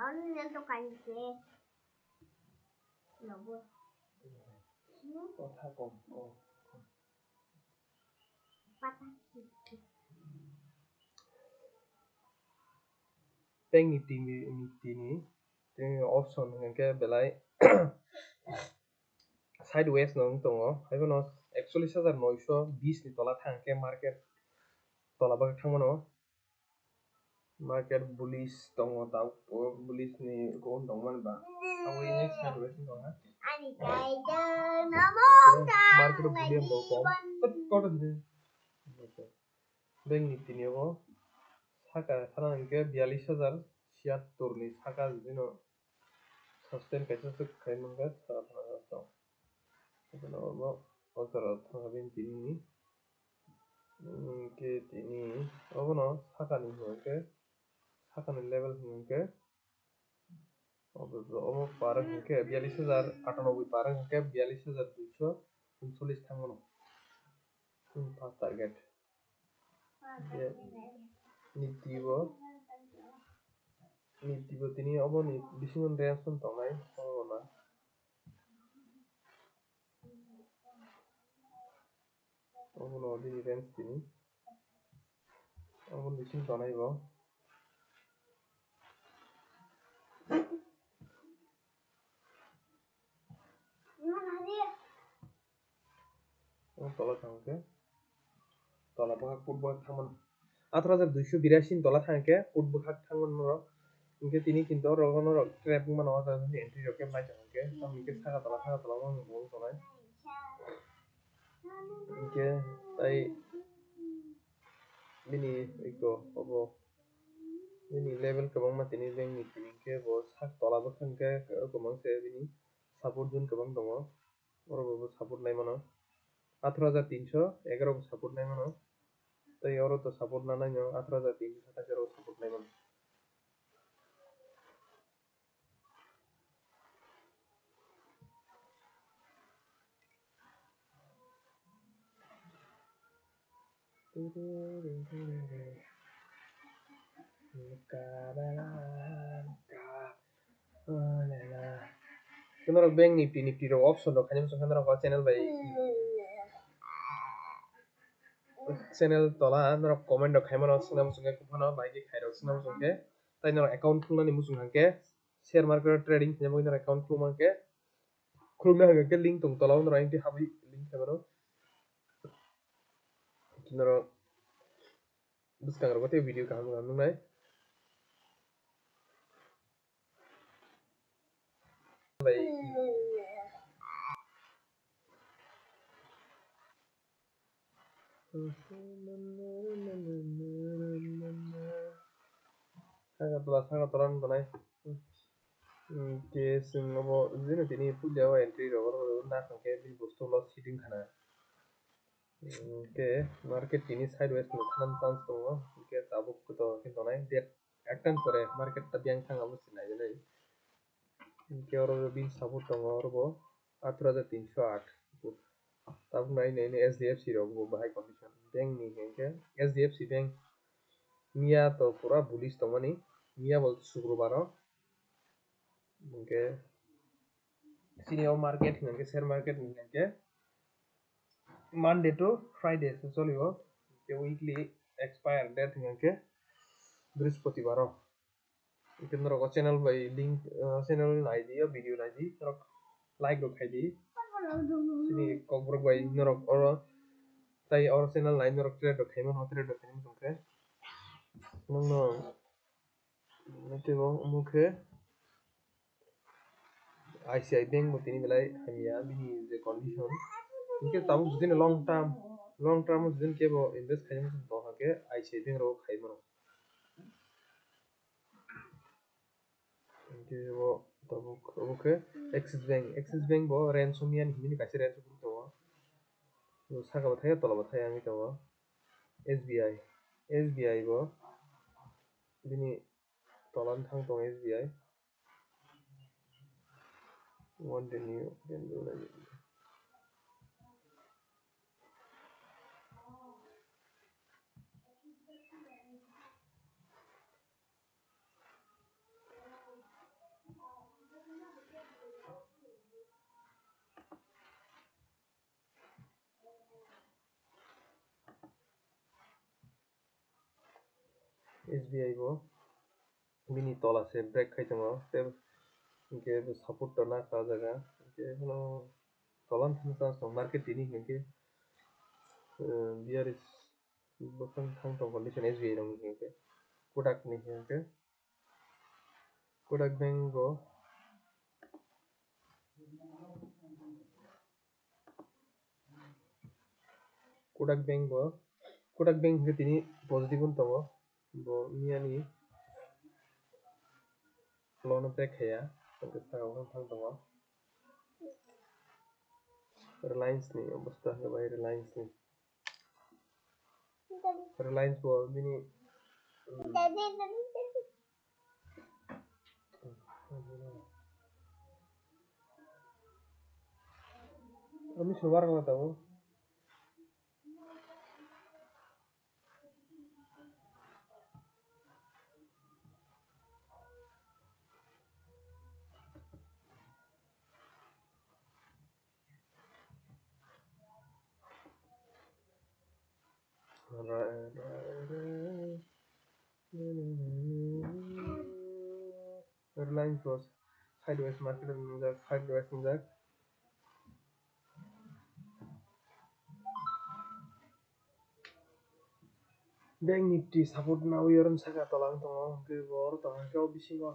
언니는 또 갈게. 여보. 타고 빠따기. Bank Nifty ni option hingke belai sideways nong tongo haibano 41,920 ni tola thangke market tola ba thangmano market bullish tongo tau bullish ni go dongman ba awi ni sideways tonga 아니 가이드 너무 market bullish bo ko kot Bank Nifty ni bo saka thanangke 42,076 ni saka jino sustain kaisa suk khaimanga sara thanga tong Ano ba otara thangabin tini ke tini abono sakani hingke sakani level hingke obo parang hingke 42,098 parang hingke 42,239 thangmano first target Nifty bo tini obo ni bisingon range tongnai obo na obo no dini range tini obo bising tongnai bo tola thangke tola bahak put bahak thangman 18,282 ni tola thangke put bahak thangman ro hingke tini kinto rogono rok trap mano ni entry rok ke mai thangke hingke saka tola mo bo tongnai hingke tai bini iko obo bini level kwbangma tini Bank Nifty ni hingke bo sak tola bwkhangke kwbang se bini support zone kwbang tongo oro bo support nai mano 18,311 bo support nai mano tei oro to support nanai no 18,327 ro support nai mano Kenapa Bank Nifty ro option ro kanyam sungkan ro channel by channel tola noro comment ro khaimano sungnam sungke kuphano baigi khairo sungnam sungke tai noro account khulnani musung hangke share market trading khaimani noro account khulmangke khulna hangke link tong tola noro ainti habi link khaimano noro buskang ro gote video kaham nungnai saka tola tonai ke sing obo jino tini puja entry ro na hangke bini bostu lo sitting khana ke market tini sideways no thanan chance tongo ke tabuk to tonai date ektan pore market ta byang thang abo sinai janai ke oro bin support tongo oro bo 18,308 tabuk nai SDFC ro bo high condition bank ni hengke SDFC bank Mia to pura bullish tongmani Mia bol Shukrobar hingke sini market hingke share market hingke Monday to Friday cholibo ke weekly expire date hingke Brihaspatibar ikin rok channel by link channel ID video ID rok like rok khaidi sini kokbrok by norok oro tai oro channel line rok trade rok khaimano trade rok khaimano sungke nongno netibo mukhe ICI bank mo tini belai hamia bini je condition hingke tabuk jidin long term jidin kebo invest khaimano to hake ICI bank ro khaimano hingke bo tabuk oke Axis Bank bo ransom yan himini kaisa ransom tongo saka bo thaya tola bo thaya ami tongo SBI bo bini tola thang tongo SBI one day new SBI bo bini tola se break khai tongo tei hingke support to naka o jaga hingke bono tolan thangsa market tini hingke BRS bosang thang tongo condition SBI rong hingke Kotak ni hingke Kotak Bank bo Kotak Bank hingke tini positive on tongo bo miyani loan break khaya hingke saka o thang tongo Reliance ni obosta hingke bai Reliance bo bini Ami subar na tabo Reliance was sideways market ningjak sideways ningjak Bank Nifty support na uyaran saka tolang tongo hingke bor tongo hingke o bisingo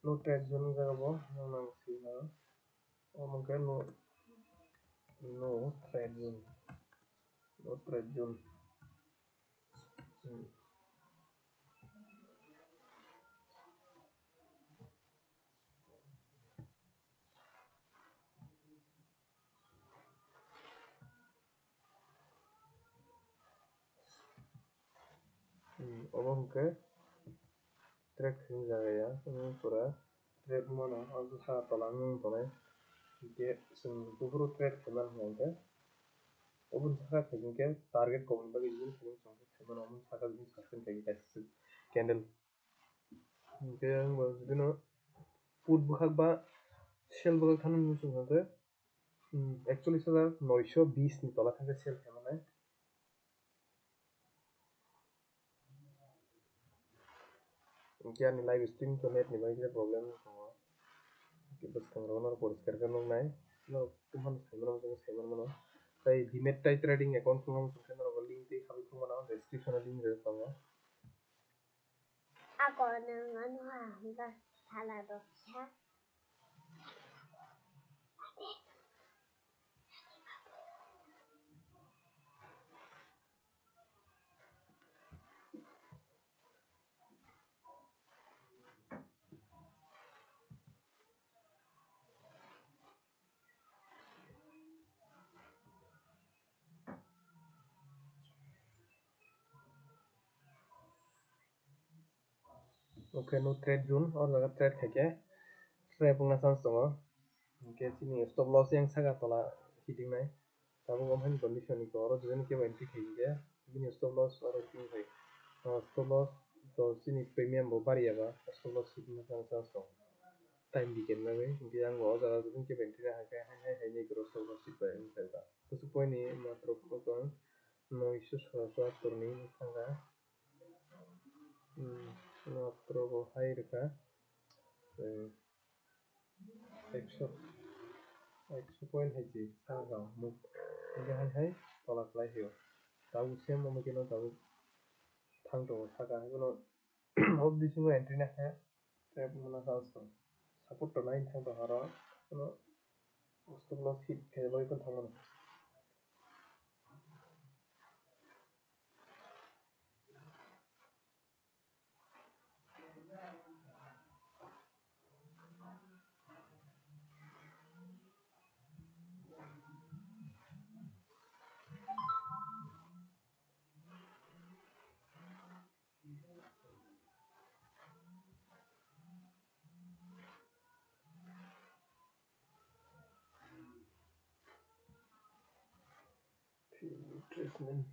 no trade zone jaga bo nang sima omo hingke no trade zone obo hingke trade khayna jaga ya pura trade mano saka tolang tongnai hingke chwng bufuro trade khaimani hingke oboni saka hingke target koboni bagui jini khaimano omo saka jini sustain khaikhe kaisa candle hingke angbo bino put bwkhak ba sell bwkhak thannai chwngkakhe 41,920 ni tola thangkhe sell khaimani hingke ani live stream to net ni bagui problem tongo bwskang rok no poriskar khe nuknai bufano saiman mano tei demat tai trading account khulna tongkhe norog link tui kabui thungmano description o link rwgui tongo Ako nang ano ha, hanggang salado siya. Okay, no trade zone or jaga trade khaikhe trap wngna chance tongo hingke chini stop loss yang saka tola hidingnai tabuk amhaini condition ni oro joni kebo entry khaikhe bini stop loss oro tinikhai stop loss to chini premium bo bariyaba stop loss hidna chance tongo time weekend bagui hingke angbo o jaga joni kebo entry nahaikhe haini goro stop loss hidbai wngkha kusuk point ni matro phokang 977 ni bokanga matro bo hai rwkha 100 point hai chi saka move hingke hai tola khlai hio tabuk same omo keno tabuk thang tongo saka bono o bisingo entry naha trap wngna chance tongo support to nine thang tongo oro bono stop loss hit khe bagui pono thangmano retracement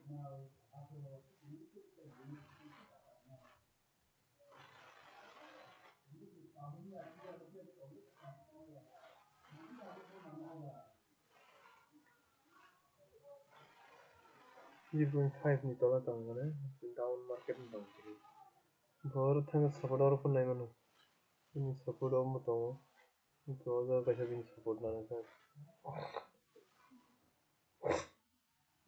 0.5 ni tola tang mana down market ni tang kiri bor thang support or pun nai manu ini support om to go kaisa bin support na na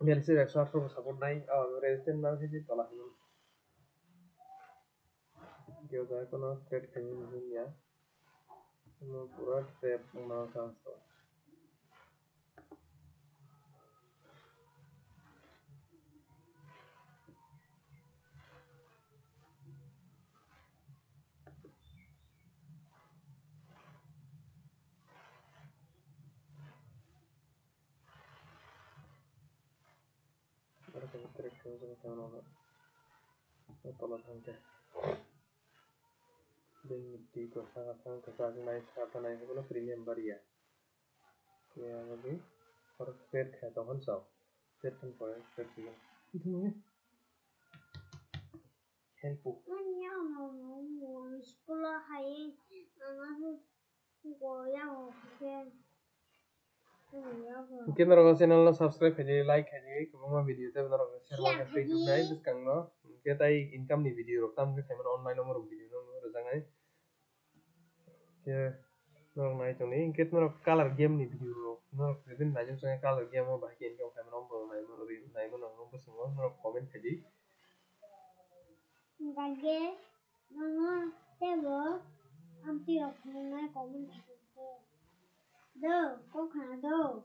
मेरे 118 को support nai resistance na se tola hin kyo da kono trade khin hin ya no pura trade na sa so para que trade khin so na na tola thang ke ding ti ko sa ka nai sa nai ko premium bari ya ya lagi और trade है तो हम सब trade kan point trade ki itu ni help 아니야, 뭐 스쿨라 하이 나가서 이거야 그게 mungkin orang channel lo subscribe aja like aja kemana video itu benar orang share orang ke YouTube naik terus kang lo kita income nih video rok tam ke kamera online nomor video nomor jangan ya orang naik tuh nih kita nomor color game nih video rok nomor jadi naik tuh color game mau bahkan kalau kamera nomor naik nomor semua nomor komen aja 가게 너는 때고 암띠로 보내 거문 주고 너꼭 하나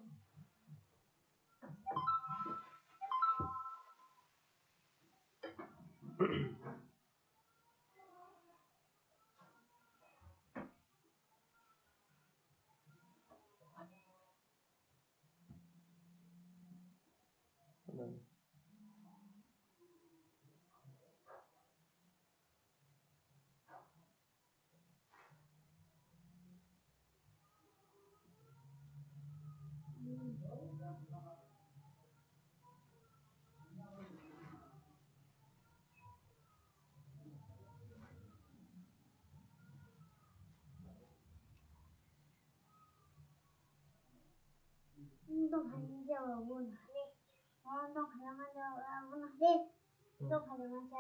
운동하는 게 원하네. 운동하는 게 원하네. 운동하는 게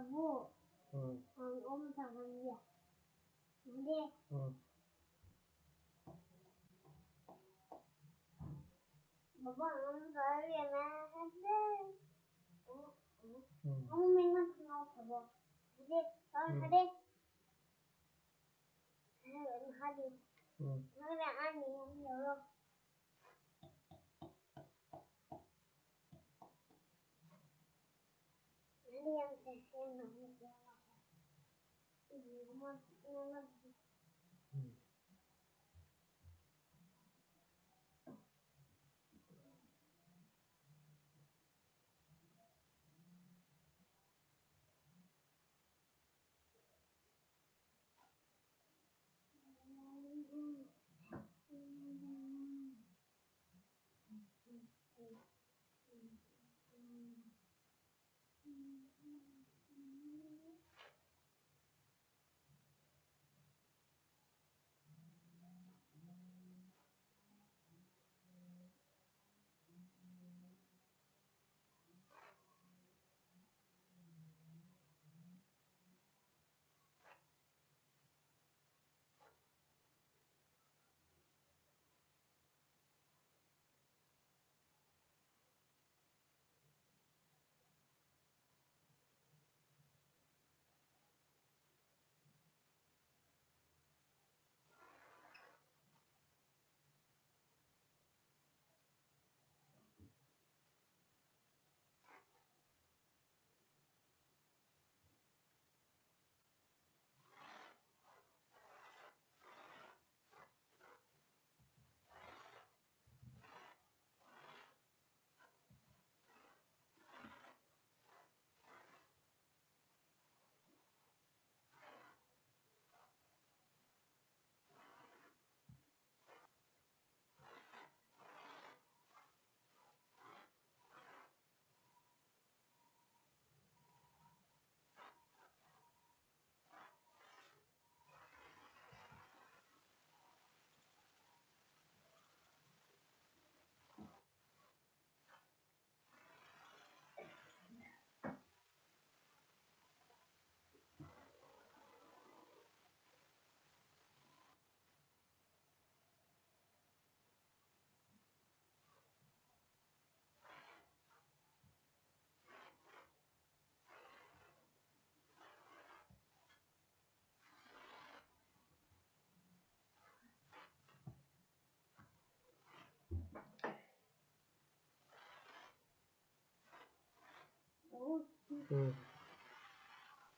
Abu. Tangan dia. Nanti. Bapak kali ya ada. Kamu memang kenal Bapak. Jadi kalau ada. Ada. Ada aneh ya. Nanti yang saya nanti Hmm.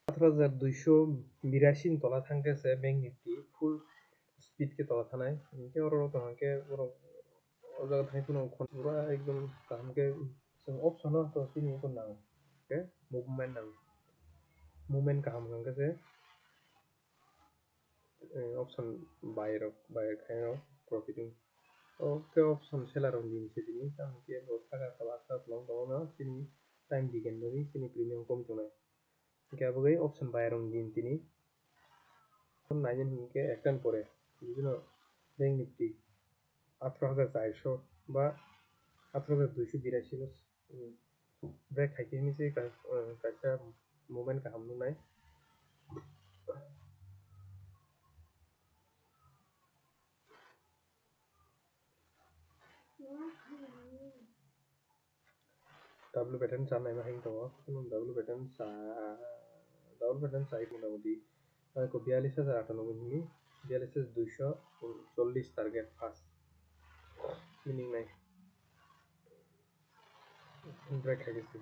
18,282 তলা থাকতেছে bank Nifty full speed কে তলা থানায় ইনকে ওর তোমাকে পুরো ও জায়গা থেকে কোনো পুরো একদম কামকে অপশন তো চিনি কোন নাম ওকে মুভমেন্ট কাম কাছে অপশন বাইর খায় প্রফিটিং ওকে অপশন সেলার দিন সেদিন কামকে থাকা তলা লং দমনা চিনি টাইম দিকেন ধরি চিনি প্রিমিয়াম কম তোনায় Gabriel option বাইরং দিন তিনি নাইজেন হিকে একটান পরে বিভিন্ন ব্যাংক নিফটি 18,400 বা 18,282 ব্রেক খাইকে মিছে কাইসা মুভমেন্ট কাহাম নুনাय ডাব্লিউ প্যাটার্ন চানাই মাহিং দङ ডাব্লিউ প্যাটার্ন চাই মোটামুটি 42,098 হিনি 42,240 টার্গেট ফার্স্ট মিনিং নাই ব্রেক খাইছে